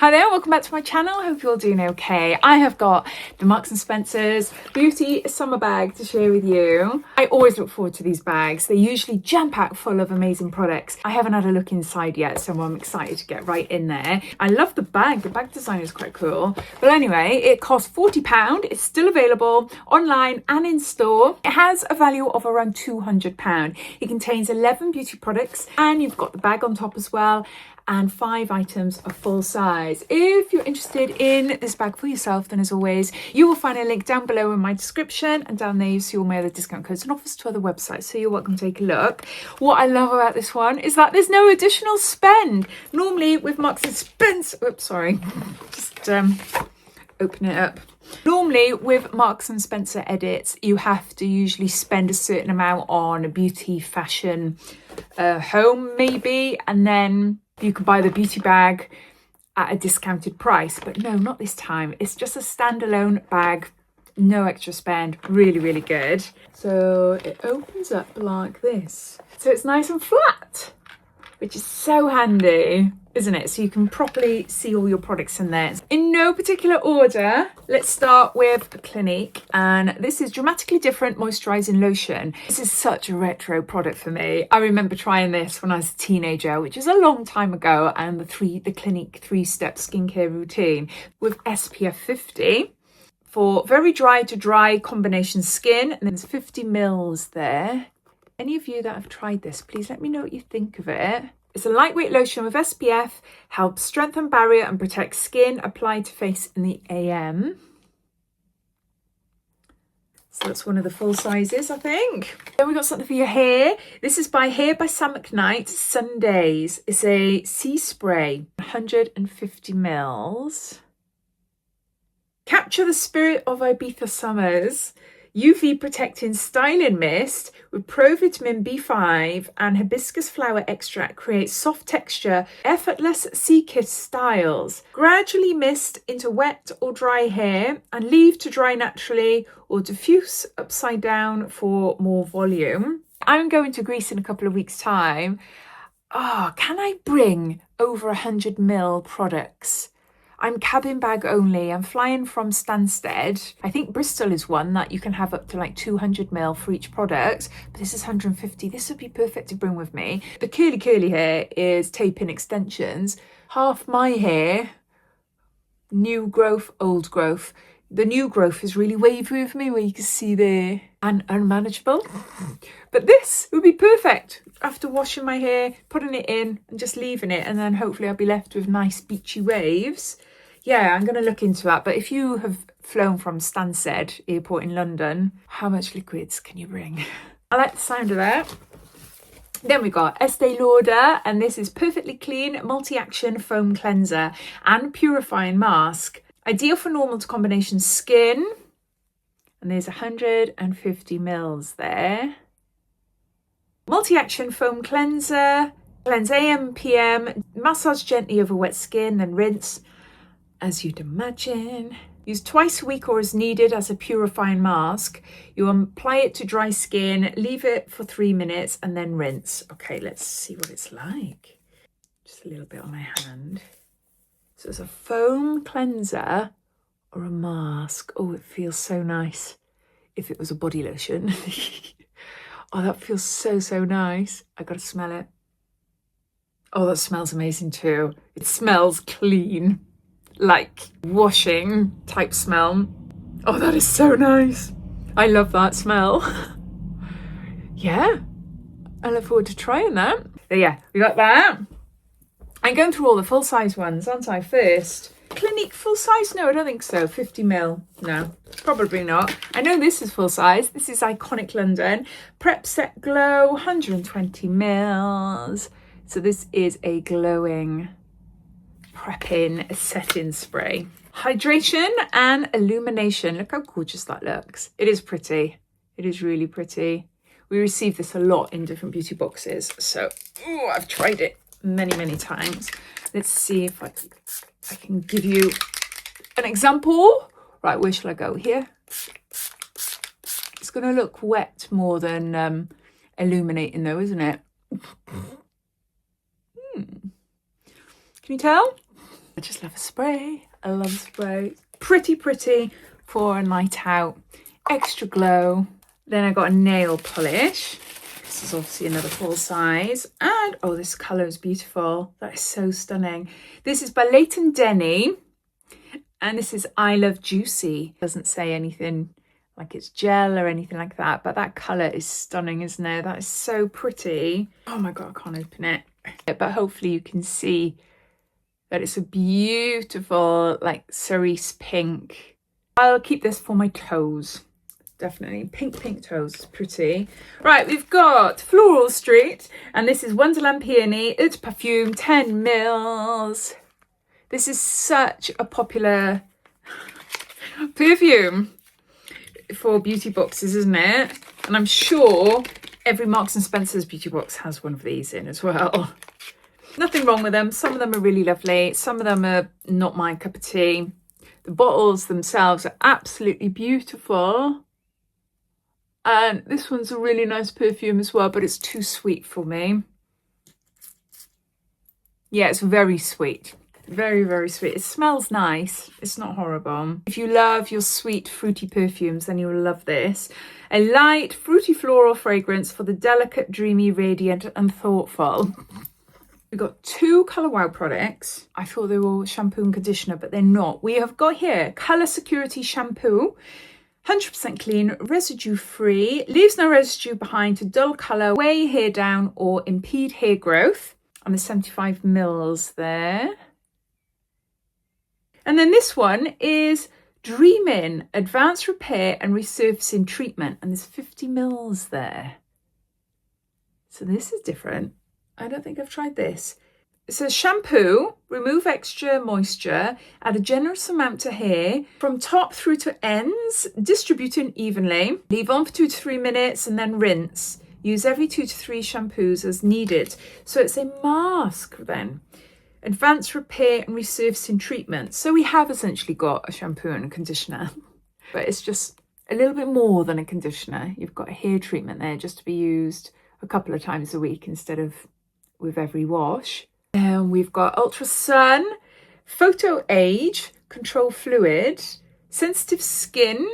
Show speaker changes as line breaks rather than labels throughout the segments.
Hi there, welcome back to my channel. I hope you're all doing okay. I have got the Marks & Spencer's Beauty Summer Bag to share with you. I always look forward to these bags. They're usually jam-packed full of amazing products. I haven't had a look inside yet, so I'm excited to get right in there. I love the bag. The bag design is quite cool. But anyway, it costs £40. It's still available online and in store. It has a value of around £200. It contains 11 beauty products and you've got the bag on top as well, and 5 items of full size. If you're interested in this bag for yourself, then as always, you will find a link down below in my description, and down there you see all my other discount codes and offers to other websites, so you're welcome to take a look. What I love about this one is that there's no additional spend. Normally with Marks & Spencer, oops, sorry, just open it up. Normally with Marks & Spencer edits, you have to usually spend a certain amount on a beauty, fashion, home maybe, and then you can buy the beauty bag at a discounted price. But no, not this time. It's just a standalone bag, no extra spend. Really, really good. So it opens up like this. So it's nice and flat, which is so handy, isn't it? So you can properly see all your products in there. In no particular order, let's start with Clinique. And this is Dramatically Different Moisturizing Lotion. This is such a retro product for me. I remember trying this when I was a teenager, which is a long time ago, and the Clinique 3-step skincare routine with SPF 50 for very dry to dry combination skin. And there's 50 mils there. Any of you that have tried this, please let me know what you think of it. It's a lightweight lotion with SPF, helps strengthen barrier and protect skin, applied to face in the AM. So that's one of the full sizes, I think. Then we got something for your hair. This is by McKnight, Sundaze. It's a sea spray, 150 mils. Capture the spirit of Ibiza summers. UV protecting styling mist with provitamin B5 and hibiscus flower extract creates soft texture, effortless sea-kissed styles. Gradually mist into wet or dry hair and leave to dry naturally or diffuse upside down for more volume. I'm going to Greece in a couple of weeks' time. Can I bring over 100 ml products? I'm cabin bag only. I'm flying from Stansted. I think Bristol is one that you can have up to like 200 ml for each product, but this is 150. This would be perfect to bring with me. The curly hair is tape-in extensions. Half my hair, new growth, old growth. The new growth is really wavy with me, where you can see there, and unmanageable. But this would be perfect after washing my hair, putting it in and just leaving it, and then hopefully I'll be left with nice beachy waves. Yeah, I'm going to look into that. But if you have flown from Stansted Airport in London, how much liquids can you bring? I like the sound of that. Then we got Estée Lauder, and this is Perfectly Clean Multi-Action Foam Cleanser and Purifying Mask. Ideal for normal to combination skin. And there's 150 mils there. Multi-action foam cleanser. Cleanse AM, PM. Massage gently over wet skin, then rinse. As you'd imagine. Use twice a week or as needed as a purifying mask. You apply it to dry skin, leave it for 3 minutes, and then rinse. Okay, let's see what it's like. Just a little bit on my hand. So it's a foam cleanser or a mask. Oh, it feels so nice. If it was a body lotion. Oh, that feels so nice. I gotta smell it. Oh, that smells amazing too. It smells clean, like washing type smell. Oh, that is so nice. I love that smell. Yeah, I look forward to trying that. But yeah, we got that. I'm going through all the full size ones, aren't I, first? Clinique full size? No, I don't think so. 50 mil? No, probably not. I know this is full size. This is Iconic London. Prep Set Glow, 120 mils. So this is a glowing prepping setting spray. Hydration and illumination. Look how gorgeous that looks. It is pretty. It is really pretty. We receive this a lot in different beauty boxes. So I've tried it many times. Let's see if I can give you an example. Right, where shall I go? Here. It's going to look wet more than illuminating though, isn't it? Can you tell? I just love a spray. I love a spray. Pretty for a night out. Extra glow. Then I got a nail polish. This is obviously another full size. And, oh, this colour is beautiful. That is so stunning. This is by Leighton Denny. And this is I Love Juicy. Doesn't say anything like it's gel or anything like that. But that colour is stunning, isn't it? That is so pretty. Oh my God, I can't open it. But hopefully you can see that it's a beautiful, like, cerise pink. I'll keep this for my toes. Definitely. Pink toes. It's pretty. Right, we've got Floral Street. And this is Wonderland Peony. It's perfume, 10 mils. This is such a popular perfume for beauty boxes, isn't it? And I'm sure every Marks and Spencer's beauty box has one of these in as well. Nothing wrong with them. Some of them are really lovely. Some of them are not my cup of tea. The bottles themselves are absolutely beautiful. And this one's a really nice perfume as well, but it's too sweet for me. Yeah, it's very sweet. Very sweet. It smells nice. It's not horrible. If you love your sweet fruity perfumes, then you'll love this. A light fruity floral fragrance for the delicate, dreamy, radiant and thoughtful. We've got 2 Colour Wow products. I thought they were shampoo and conditioner, but they're not. We have got here Colour Security Shampoo. 100% clean, residue free, leaves no residue behind to dull colour, weigh hair down or impede hair growth. And the 75 mils there. And then this one is Dreamin' Advanced Repair and Resurfacing Treatment. And there's 50 mils there. So this is different. I don't think I've tried this. It says shampoo, remove extra moisture, add a generous amount to hair, from top through to ends, distributing evenly. Leave on for 2 to 3 minutes and then rinse. Use every 2 to 3 shampoos as needed. So it's a mask then. Advanced repair and resurfacing treatment. So we have essentially got a shampoo and a conditioner, but it's just a little bit more than a conditioner. You've got a hair treatment there just to be used a couple of times a week instead of with every wash. And we've got Ultrasun, Photo Age, Control Fluid, Sensitive Skin,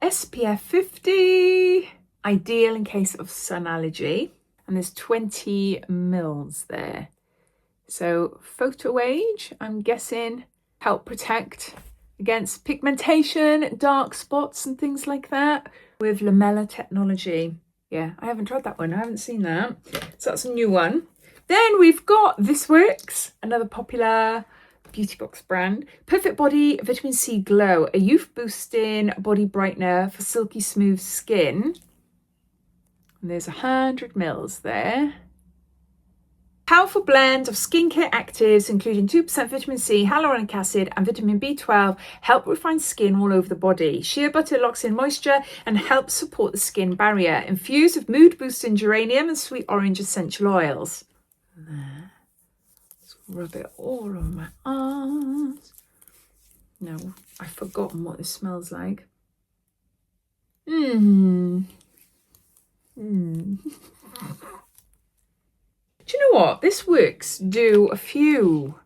SPF 50, ideal in case of sun allergy. And there's 20 mils there. So Photo Age, I'm guessing, help protect against pigmentation, dark spots and things like that with lamella technology. Yeah, I haven't tried that one. I haven't seen that. So that's a new one. Then we've got This Works, another popular beauty box brand. Perfect Body Vitamin C Glow, a youth boosting body brightener for silky smooth skin. And there's 100 mils there. Powerful blend of skincare actives, including 2% vitamin C, hyaluronic acid, and vitamin B12, help refine skin all over the body. Shea butter locks in moisture and helps support the skin barrier. Infused with mood-boosting geranium and sweet orange essential oils. There. Let's rub it all over my arms. No, I've forgotten what this smells like. Do you know what? This Works do a few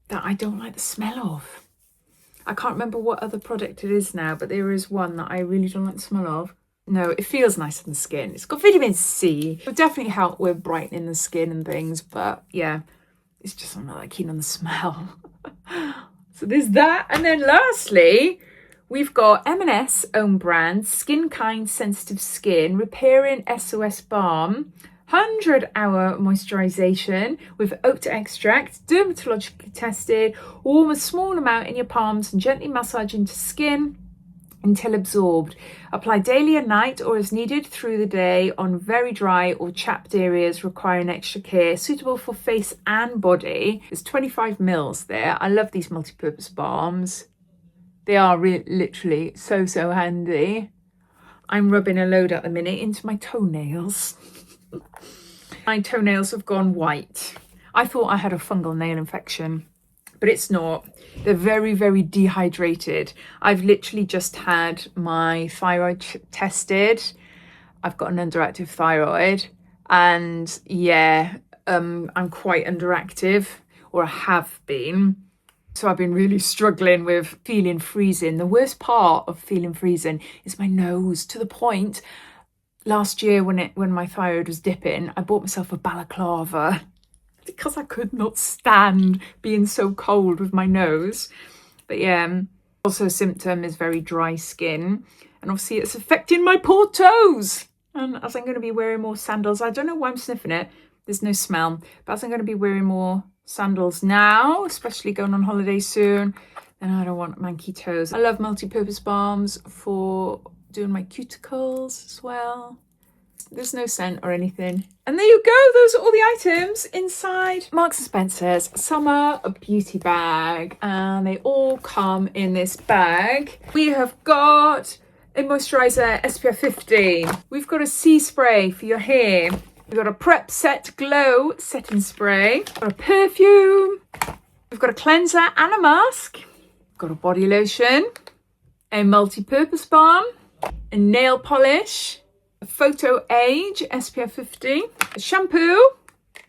that I don't like the smell of. I can't remember what other product it is now, but there is one that I really don't like the smell of. No, it feels nice on the skin. It's got vitamin C. It would definitely help with brightening the skin and things, but yeah, it's just I'm not that keen on the smell. So there's that. And then lastly, we've got M&S own brand, SkinKind Sensitive Skin, Repairing SOS Balm, 100-hour moisturization with oat extract, dermatologically tested, warm a small amount in your palms and gently massage into skin until absorbed. Apply daily and night or as needed through the day on very dry or chapped areas requiring extra care, suitable for face and body. There's 25 mils there. I love these multi-purpose balms. They are literally so handy. I'm rubbing a load at the minute into my toenails. My toenails have gone white. I thought I had a fungal nail infection, but it's not. They're very dehydrated. I've literally just had my thyroid tested. I've got an underactive thyroid, and yeah, I'm quite underactive, or I have been. So I've been really struggling with feeling freezing. The worst part of feeling freezing is my nose, to the point last year when my thyroid was dipping, I bought myself a balaclava because I could not stand being so cold with my nose. But yeah, also a symptom is very dry skin, and obviously it's affecting my poor toes. And as I'm going to be wearing more sandals, I don't know why I'm sniffing it, there's no smell, but as I'm going to be wearing more sandals now, especially going on holiday soon, then I don't want manky toes. I love multi-purpose balms for doing my cuticles as well. There's no scent or anything. And there you go, those are all the items inside Marks & Spencer's Summer Beauty Bag, and they all come in this bag. We have got a moisturizer SPF 50. We've got a sea spray for your hair. We've got a Prep Set Glow setting spray. We've got a perfume. We've got a cleanser and a mask. We've got a body lotion, a multi-purpose balm, a nail polish, a Photo Age SPF 50, a shampoo,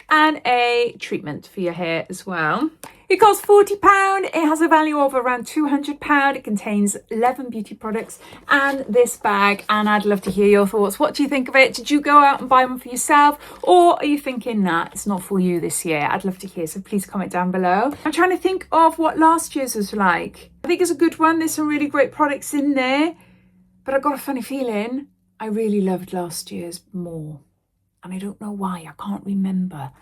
and a treatment for your hair as well. It costs £40. It has a value of around £200. It contains 11 beauty products and this bag, and I'd love to hear your thoughts. What do you think of it? Did you go out and buy one for yourself, or are you thinking, nah, it's not for you this year? I'd love to hear, so please comment down below. I'm trying to think of what last year's was like. I think it's a good one. There's some really great products in there, but I've got a funny feeling I really loved last year's more, and I don't know why. I can't remember.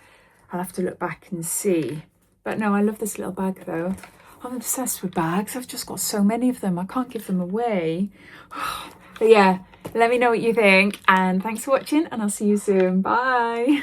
I'll have to look back and see. But no, I love this little bag though. I'm obsessed with bags. I've just got so many of them. I can't give them away. But yeah, let me know what you think. And thanks for watching, and I'll see you soon. Bye.